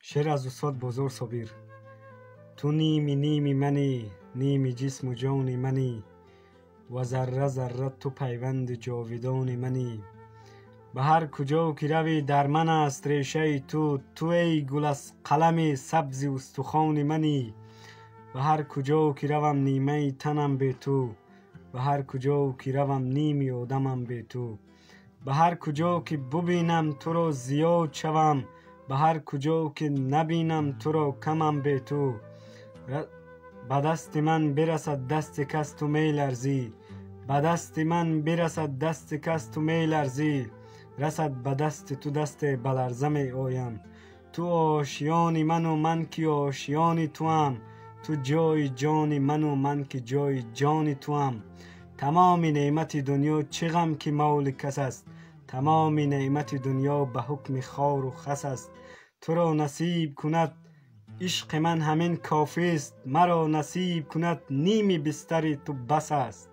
شعر از استاد بزرگ صابر. تو نیمی منی، نیمی جسم و جان منی، و ذره ذره تو پیوند جاودان منی. به هر کجا که روی در من است ریشه تو، تو ای گل از قلم سبز استخوان منی. به هر کجا که روم نیمه تنم به تو، به هر کجا که روم نیمی آدمم به تو. به هر کجا که ببینم تو را زیاد شوم، به هر کجا که نبینم تو را کمم به تو. به دست من برسد دست کس تو می لرزی، به دست من برسد دست کس تو می لرزی. رسد به دست تو دست بلرزه می آیم، تو آشیان من و من که آشیان تو هم، تو جای جان من و من که جای جان تو هم. تمام نعمت دنیا چه غم که مول کس است، تمام نعمت دنیا به حکم خار و خس است. تو را نصیب کند عشق من همین کافی است، مرا نصیب کند نیم بستر تو بس است.